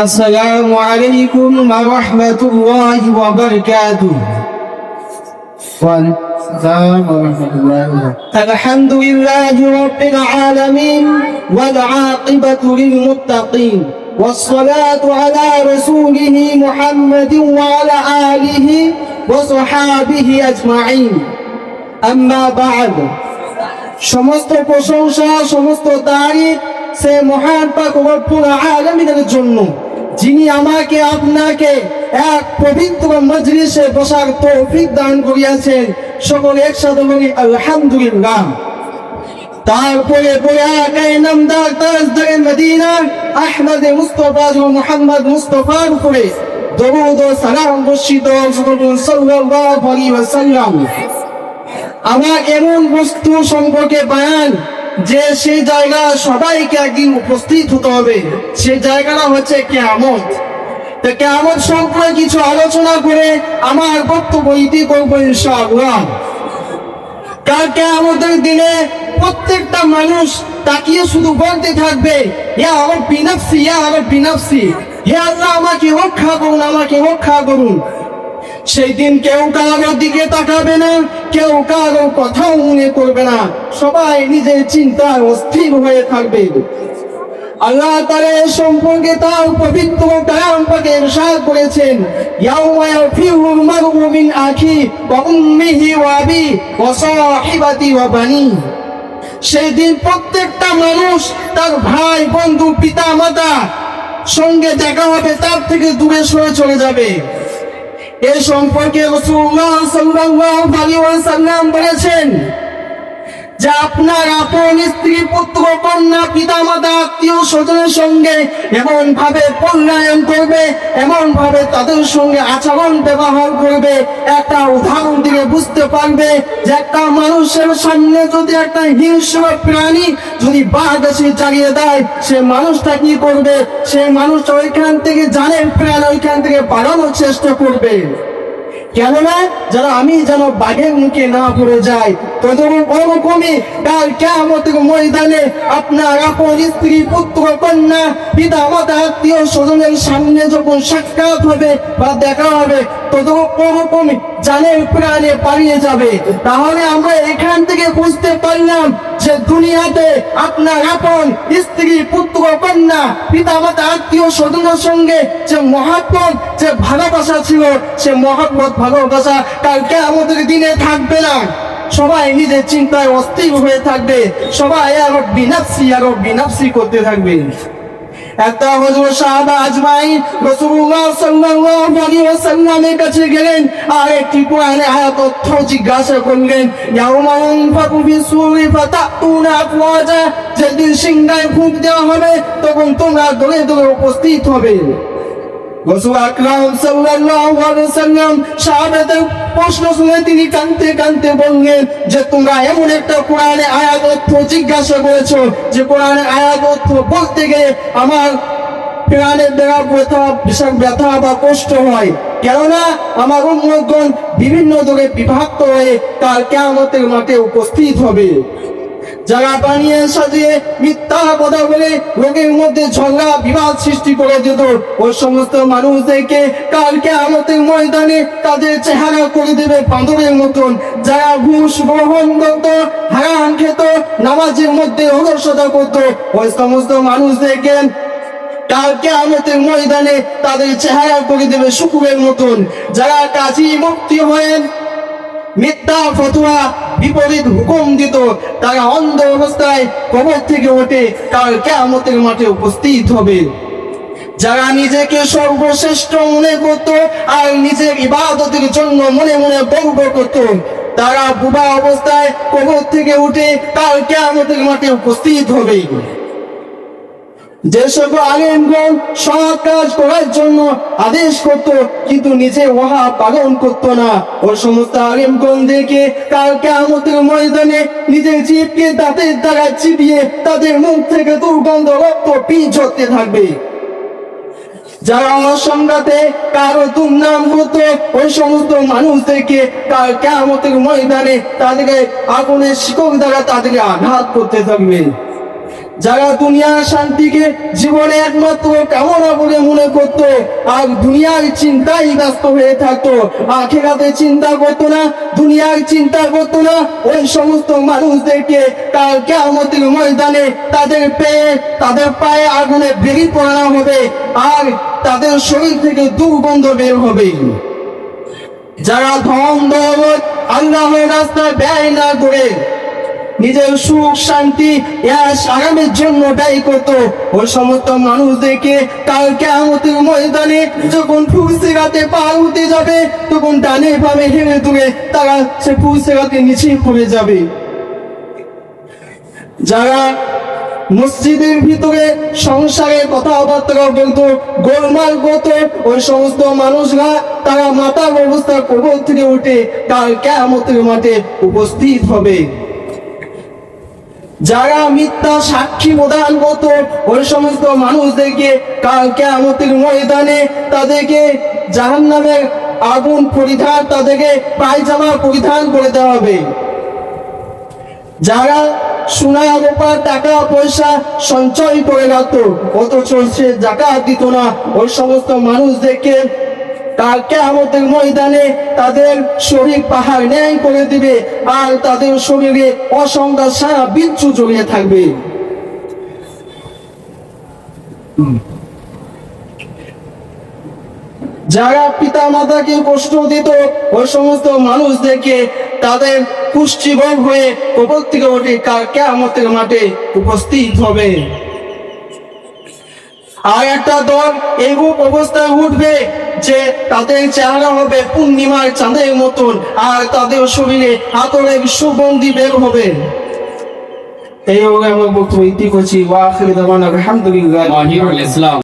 السلام عليكم ورحمة الله وبركاته. السلام ورحمة الله وبركاته. الحمد لله رب العالمين والعاقبة للمتقين والصلاة على رسوله محمد وعلى آله وصحابه أجمعين. أما بعد. সমস্ত প্রশংসা সমস্ত তারিফ সে মহান পাক রব্বুল আলামিনের জন্য, যিনি আমাকে আপনাকে এক পবিত্র মজলিসে বসার তৌফিক দান করিয়াছেন। সকলে একসাথে বলি আলহামদুলিল্লাহ। তারপরে বয়াকায়ে নামদার তাজদারে মদিনা আহমদ মুস্তাফা মুহাম্মদ মুস্তাফার উপরে দরুদ ও সালাম বর্ষিত সাল্লাল্লাহু আলাইহি ওয়াসাল্লাম। আমার এমন বস্তু সম্পর্কে বয়ান যে সেই জায়গা সবাইকে একদিন উপস্থিত হতে হবে, সেই জায়গাটা হচ্ছে কিয়ামত। তো কিয়ামত সম্পর্কে কিছু আলোচনা করে আমার বক্তব্য ইতি করবো ইনশাআল্লাহ। কাল কিয়ামতের দিনে প্রত্যেকটা মানুষ তাকিয়ে শুধু বলতে থাকবে, ইয়া রাব্বি নাফসি, ইয়া রাব্বি নাফসি, হে আল্লাহ আমাকে রক্ষা করুন, আমাকে রক্ষা করুন। সেই দিন কেউ কারোর দিকে তাকাবে না, কেউ কারো কথাও মনে করবে না, সবাই নিজের চিন্তায় অস্থির হয়ে থাকবে। আল্লাহ তাআলা এই সম্পর্কে তার পবিত্র কালাম পাকে ইরশাদ করেছেন, ইয়াউমা ইয়াফিরুল মারউ মিন আখি ওয়া উম্মিহি ওয়া আবি ওয়া সাহিবাতি ওয়া বানি। সেই দিন প্রত্যেকটা মানুষ তার ভাই বন্ধু পিতা মাতা সঙ্গে দেখা হবে, তার থেকে দূরে সরে চলে যাবে। এই সম্পর্কে রাসূলুল্লাহ সাল্লাল্লাহু আলাইহি ওয়াসাল্লাম বলেছেন যে আপনার আপন স্ত্রী পুত্র কন্যা পিতা মাতা আত্মীয় স্বজনের সঙ্গে এমন ভাবে পরিণয়ন করবে, এমন ভাবে তাদের সঙ্গে আচরণ ব্যবহার করবে, একটা উদাহরণ দিয়ে বুঝতে পারবে যে একটা মানুষের সামনে যদি একটা হিংস্র প্রাণী যদি বাঘ এসে চালিয়ে দেয়, সে মানুষটা কি করবে? সেই মানুষটা ওইখান থেকে জানে প্রাণ ওইখান থেকে পালানোর চেষ্টা করবে। কেননা যারা আমি যেন বাঘের মুখে না পড়ে যায়। ওরকমই কাল কিয়ামতের ময়দানে আপনার আপন স্ত্রী পুত্র কন্যা পিতা মাতা আত্মীয় স্বজনের সামনে যখন সাক্ষাৎ হবে বা দেখা হবে, ওরকমই জানের প্রাণে পালিয়ে যাবে। তাহলে আমরা এখান থেকে বুঝতে পারলাম যে দুনিয়াতে আপনার আপন স্ত্রী পুত্র কন্যা পিতা মাতা আত্মীয় স্বজনের সঙ্গে যে মহব্বত যে ভালোবাসা ছিল, সে মহব্বত ভালোবাসা কাল কিয়ামতের দিনে থাকবে না। সবাই নিজের চিন্তায় অস্থির হয়ে থাকবে, সবাই আরো বিনাফসি করতে থাকবে। একটা হযরত সাহাবা আজমাইন রাসূলুল্লাহ সাল্লাল্লাহু আলাইহি ওয়াসাল্লামের কাছে গেলেন আর একটি কোরআনের আয়াত তথ্য জিজ্ঞাসা করলেন। ইয়াউমা ইউনফাকু ফিস-সূরি ফাতাতুনা আফওয়াজা, যেদিন সিংহায় ফুঁক দেওয়া হবে তখন তোমরা দলে দলে উপস্থিত হবে। রাসূল আকরাম সাল্লাল্লাহু আলাইহি ওয়াসাল্লাম সাহাবাদের প্রশ্ন শুনে তিনি কাঁদতে কাঁদতে বললেন যে তোমরা এমন একটা কোরআনের আয়াত অর্থ জিজ্ঞাসা করেছো যে কোরআনের আয়াত অর্থ বলতে গিয়ে আমার প্রাণের ব্যথা বা কষ্ট হয়। কেননা আমার উম্মতগণ বিভিন্ন দলে বিভক্ত হয়ে কাল কিয়ামতের মাঠে উপস্থিত হবে। যারা বানিয়ে সাজিয়ে মিথ্যা কথা বলে লোকের মধ্যে ঝগড়া বিবাদ সৃষ্টি করে দিত, ওই সমস্ত মানুষদেরকে কাল কিয়ামতের ময়দানে তাদের চেহারা করে দেবে বাঁদরের মতন। যারা ঘুষ গ্রহণ করত, হারাম খেত, নামাজের মধ্যে অলসতা করত, ওই সমস্ত মানুষদেরকে কাল কিয়ামতের ময়দানে তাদের চেহারা করে দেবে শুকুরের মতন। যারা কাজী মুফতি হয়ে মিথ্যা ফতোয়া বিপরীত হুকুম দিত, তারা অন্ধ অবস্থায় কবর থেকে উঠে কাল কিয়ামতের মাঠে উপস্থিত হবে। যারা নিজেকে সর্বশ্রেষ্ঠ মনে করত আর নিজের ইবাদতের জন্য মনে মনে গর্ব করত, তারা বুবা অবস্থায় কবর থেকে উঠে কাল কিয়ামতের মাঠে উপস্থিত হবে। যে সকল আলেমগণ সৎ কাজ করার জন্য আদেশ করত কিন্তু নিজে ওহা পালন করত না, ওই সমস্ত আলেমগণদেরকে কাল কিয়ামতের ময়দানে নিজের জিভকে দাঁতের দ্বারা চিবিয়ে তাদের মুখ থেকে দুর্গন্ধ রক্ত পিচ ঝরতে থাকবে। যারা আমার সংঘাতে কারো দুর্নাম হতো ওই সমস্ত মানুষদেরকে কাল কিয়ামতের ময়দানে তাদেরকে আগুনের শিকল দ্বারা তাদেরকে আঘাত করতে থাকবে। যারা দুনিয়ার শান্তিকে জীবনে একমাত্র কামনা বলে মনে করত আর দুনিয়ার চিন্তায় ব্যস্ত হয়ে থাকতো, আখিরাতের চিন্তা করতো না, দুনিয়ার চিন্তা করতো না, ওই সমস্ত মানুষদেরকে কাল কিয়ামতের ময়দানে তাদের পায়ে আগুনে বেরিয়ে পড়ানো হবে আর তাদের শরীর থেকে দুর্গন্ধ বের হবে। যারা ধন দৌলত আল্লাহর রাস্তায় ব্যয় না করে নিজের সুখ শান্তি আরামের জন্য ব্যয় করত, ওই সমস্ত মানুষদেরকে কাল কিয়ামতের ময়দানে যখন ফুলসিরাতে পার হতে যাবে তখন ডানে বামে হেরে দূরে তারা সে ফুলসিরাতে নিচে পড়ে যাবে। যারা মসজিদের ভিতরে সংসারের কথাবার্তা বলতো, গোলমাল করতো, ওই সমস্ত মানুষরা তারা মাতার অবস্থা কবর থেকে উঠে কাল কিয়ামতের মাঠে উপস্থিত হবে। যারা মিথ্যা সাক্ষী প্রদান করতো ওই সমস্ত মানুষদেরকে কাল কিয়ামতের ময়দানে তাদেরকে জাহান্নামের আগুন পরিধান, তাদেরকে পায়জামা পরিধান করে দেওয়া হবে। যারা সোনা রূপা টাকা পয়সা সঞ্চয় করে রাখতো অথচ সে যাকাত দিত না, ওই সমস্ত মানুষদেরকে কাল কিয়ামতের ময়দানে তাদের শরীর পাহাড় ন্যায় করে দিবে আর তাদের শরীরে অসংখ্য সারা বিচ্ছু জড়িয়ে থাকবে। যারা পিতা মাতাকে কষ্ট দিত ওই সমস্ত মানুষদেরকে তাদের পুষ্টিবল হয়ে কবর থেকে উঠে কাল কিয়ামতের মাঠে উপস্থিত হবে। আর একটা দল এরূপ অবস্থায় উঠবে যে তাদের চেহারা হবে পূর্ণিমার চাঁদের মতন আর তাদের শরীরে আতরের সুগন্ধি বের হবে। এই আমার বক্তব্য ইতি করছি। ওয়া আখিরু দাওয়ানা আলহামদুলিল্লাহ।